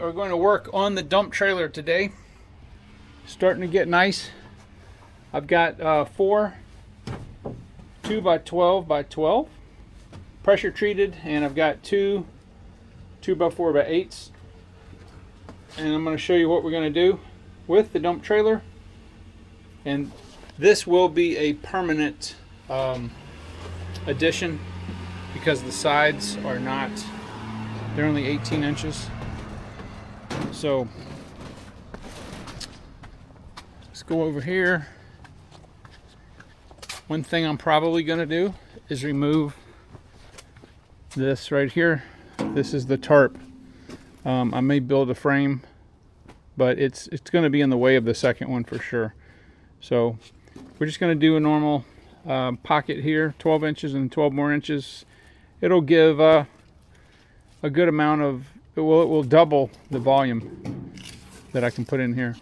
we're going to work on the dump trailer today. Starting to get nice. I've got 4 2x12 by 12 pressure treated, and I've got 2 2x4 by 8s. And I'm going to show you what we're going to do with the dump trailer. And this will be a permanent addition because the sides are not, they're only 18 inches. So let's go over here. One thing I'm probably going to do is remove this right here. This is the tarp. I may build a frame, but it's going to be in the way of the second one for sure. So we're just going to do a normal pocket here, 12 inches and 12 more inches. It'll give a good amount of, it will double the volume that I can put in here.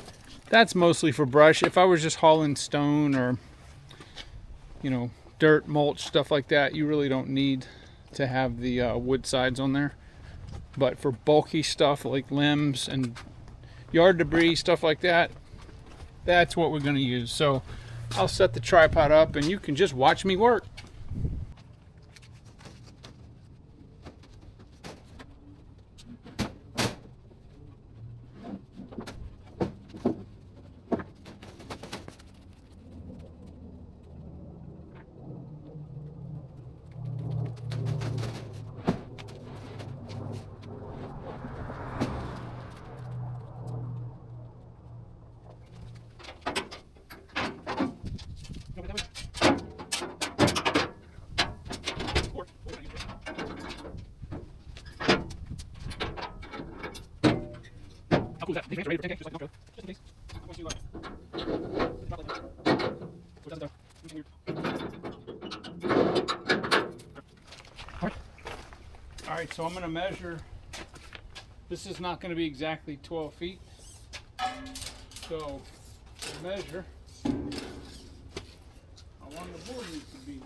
That's mostly for brush. If I was just hauling stone or, you know, dirt, mulch, stuff like that, you really don't need to have the wood sides on there. But for bulky stuff like limbs and yard debris, stuff like that, that's what we're going to use. So I'll set the tripod up and you can just watch me work. How cool is that? These ready for 10K, just like Just in case. Once you Alright, so I'm going to measure. This is not going to be exactly 12 feet. So, to measure, how long the board needs to be.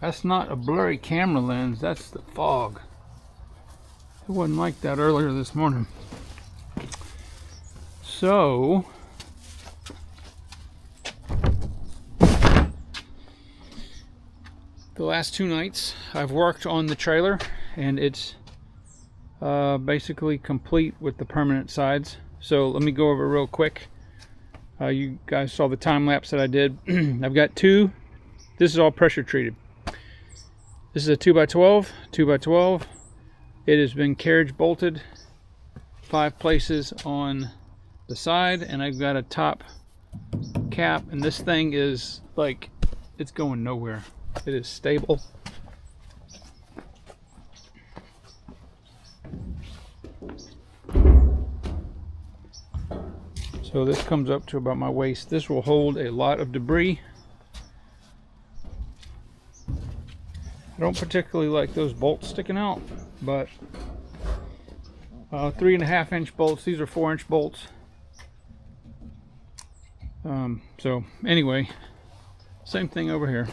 That's not a blurry camera lens, that's the fog. It wasn't like that earlier this morning. So the last 2 nights I've worked on the trailer, and it's basically complete with the permanent sides. So let me go over real quick. You guys saw the time lapse that I did. I've got 2. This is all pressure treated. This is a 2x12, 2x12. It has been carriage bolted 5 places on the side, and I've got a top cap, and this thing is like, it's going nowhere. It is stable. So this comes up to about my waist. This will hold a lot of debris. I don't particularly like those bolts sticking out, but 3.5 inch bolts. These are 4 inch bolts. So anyway, same thing over here.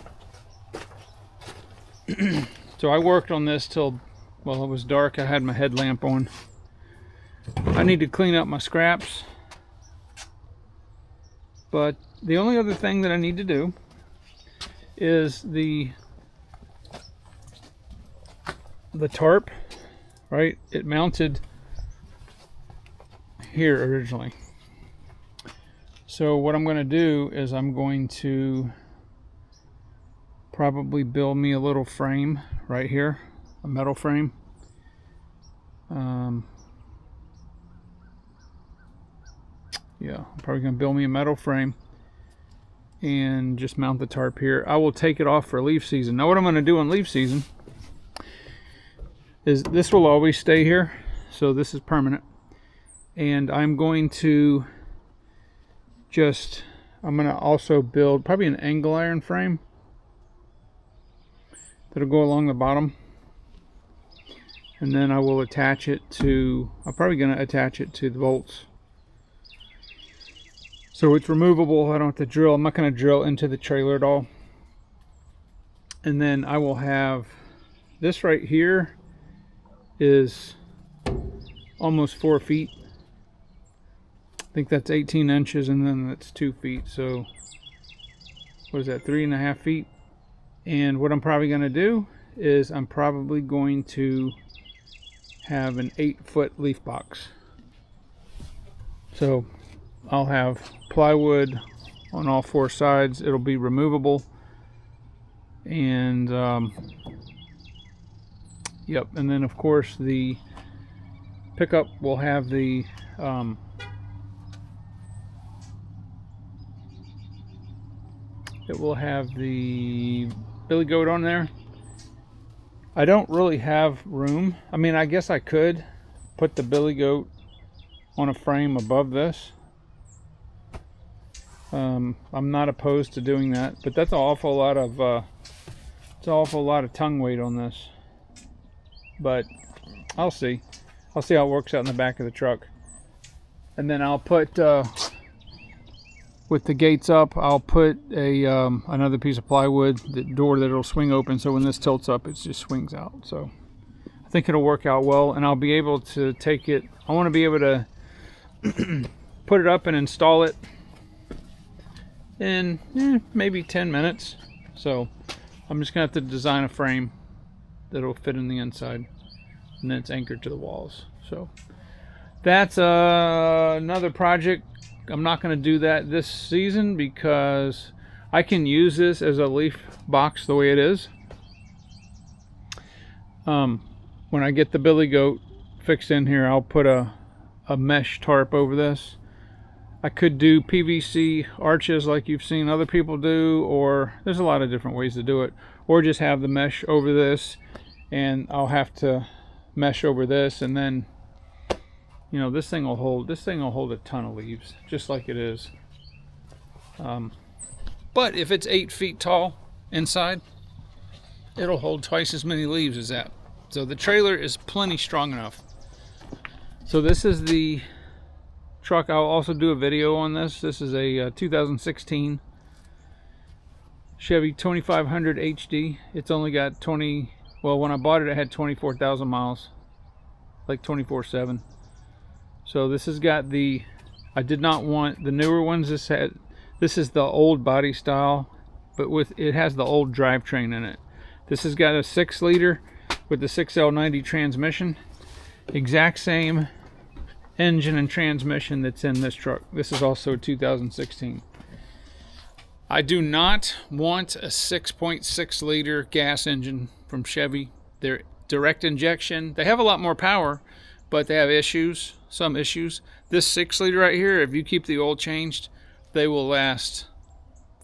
So I worked on this till, well, it was dark. I had my headlamp on. I need to clean up my scraps. But the only other thing that I need to do is the tarp, right? It mounted here originally. So what I'm going to do is I'm going to probably build me a little frame right here, a metal frame. Yeah, I'm probably going to build me a metal frame and just mount the tarp here. I will take it off for leaf season. Now what I'm going to do in leaf season is this will always stay here, so this is permanent, and I'm going to I'm going to also build probably an angle iron frame that'll go along the bottom, and then I will attach it to, I'm probably going to attach it to the bolts. So it's removable. I don't have to drill. I'm not going to drill into the trailer at all. And then I will have this right here is almost 4 feet. I think that's 18 inches, and then that's 2 feet. So what is that, 3.5 feet? And what I'm probably going to do is I'm probably going to have an 8-foot leaf box. So I'll have plywood on all 4 sides. It'll be removable, and yep. And then of course the pickup will have the it will have the billy goat on there. I don't really have room. I mean, I guess I could put the billy goat on a frame above this. I'm not opposed to doing that, but that's an awful lot of it's an awful lot of tongue weight on this. But I'll see how it works out in the back of the truck. And then I'll put with the gates up, I'll put a another piece of plywood, the door that it'll swing open, so when this tilts up, it just swings out. So I think it'll work out well, and I'll be able to take it. I want to be able to put it up and install it in maybe 10 minutes. So I'm just gonna have to design a frame that'll fit in the inside, and then it's anchored to the walls. So that's another project. I'm not going to do that this season because I can use this as a leaf box the way it is. When I get the billy goat fixed in here, I'll put a mesh tarp over this. I could do PVC arches like you've seen other people do, or there's a lot of different ways to do it, or just have the mesh over this, and I'll have to mesh over this, and then, you know, this thing will hold a ton of leaves, just like it is. But if it's 8 feet tall inside, it'll hold twice as many leaves as that. So the trailer is plenty strong enough. So this is the truck. I'll also do a video on this. This is a 2016 Chevy 2500 HD. It's only got 20, well, when I bought it, it had 24,000 miles, like 24/7. So this has got the, I did not want the newer ones. This is the old body style, but it has the old drivetrain in it. This has got a 6-liter with the 6L90 transmission. Exact same engine and transmission that's in this truck. This is also 2016. I do not want a 6.6 liter gas engine from Chevy. They're direct injection. They have a lot more power, but they have issues, some issues. This 6-liter right here, if you keep the oil changed, they will last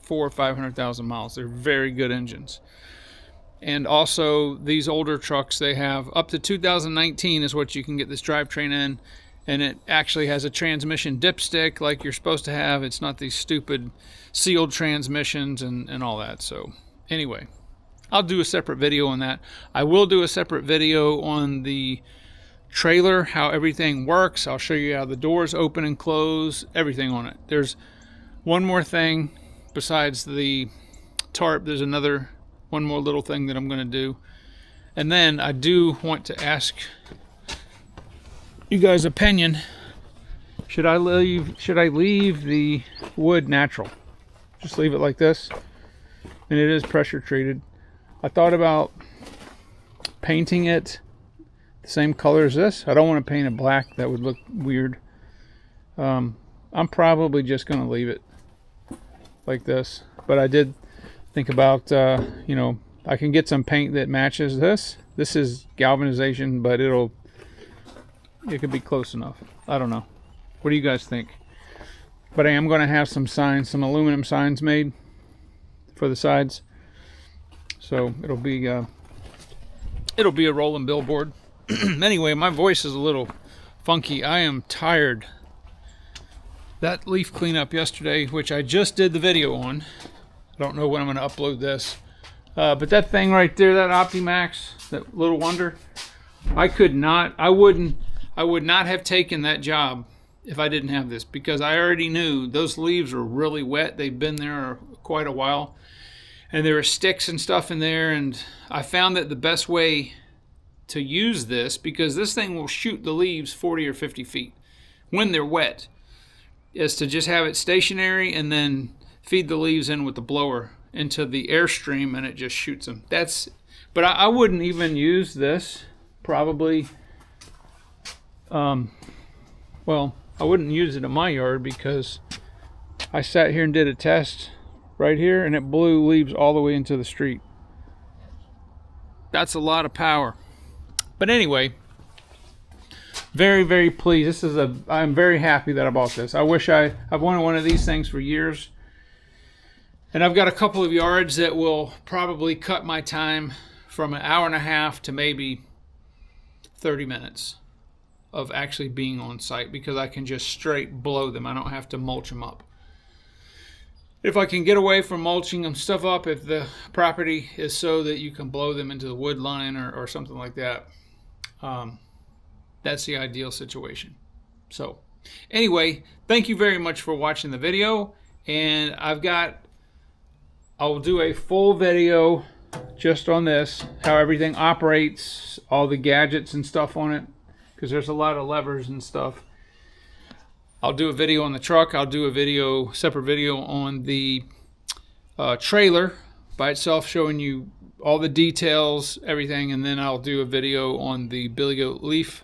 400,000 or 500,000 miles. They're very good engines. And also these older trucks, they have up to 2019 is what you can get this drivetrain in, and it actually has a transmission dipstick like you're supposed to have. It's not these stupid sealed transmissions and all that. So anyway, I'll do a separate video on that. I will do a separate video on the trailer, how everything works. I'll show you how the doors open and close, everything on it. There's one more thing besides the tarp. There's one more little thing that I'm going to do. And then I do want to ask you guys' opinion. Should I leave the wood natural? Just leave it like this. And it is pressure treated. I thought about painting it the same color as this. I don't want to paint it black. That would look weird. I'm probably just going to leave it like this. But I did think about, you know, I can get some paint that matches this. This is galvanization, but it could be close enough. I don't know. What do you guys think? But I am going to have some signs, some aluminum signs made for the sides. So it'll be a rolling billboard. Anyway, my voice is a little funky. I am tired. That leaf cleanup yesterday, which I just did the video on. I don't know when I'm going to upload this. But that thing right there, that Optimax, that Little Wonder, I would not have taken that job if I didn't have this, because I already knew those leaves were really wet. They've been there quite a while, and there were sticks and stuff in there, and I found that the best way to use this, because this thing will shoot the leaves 40 or 50 feet when they're wet, is to just have it stationary and then feed the leaves in with the blower into the airstream, and it just shoots them. But I wouldn't even use this, probably. Well, I wouldn't use it in my yard, because I sat here and did a test right here, and it blew leaves all the way into the street. That's a lot of power. But anyway, very, very pleased. I'm very happy that I bought this. I've wanted one of these things for years. And I've got a couple of yards that will probably cut my time from an hour and a half to maybe 30 minutes of actually being on site, because I can just straight blow them. I don't have to mulch them up. If I can get away from mulching them stuff up, if the property is so that you can blow them into the wood line or something like that, that's the ideal situation. So anyway, thank you very much for watching the video, and I'll do a full video just on this, how everything operates, all the gadgets and stuff on it, because there's a lot of levers and stuff. I'll do a video on the truck. I'll do a separate video on the trailer by itself, showing you all the details, everything, and then I'll do a video on the Billy Goat leaf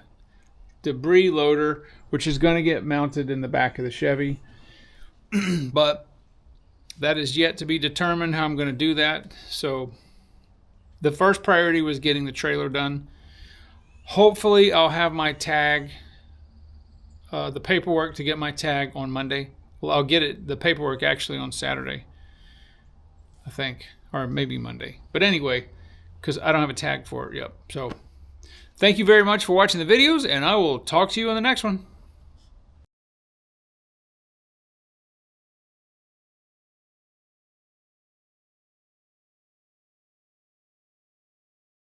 debris loader, which is going to get mounted in the back of the Chevy. But that is yet to be determined how I'm going to do that. So the first priority was getting the trailer done. Hopefully I'll have my tag, the paperwork to get my tag on Monday. Well, I'll get the paperwork actually on Saturday, I think, or maybe Monday. But anyway, because I don't have a tag for it yet. So thank you very much for watching the videos, and I will talk to you on the next one.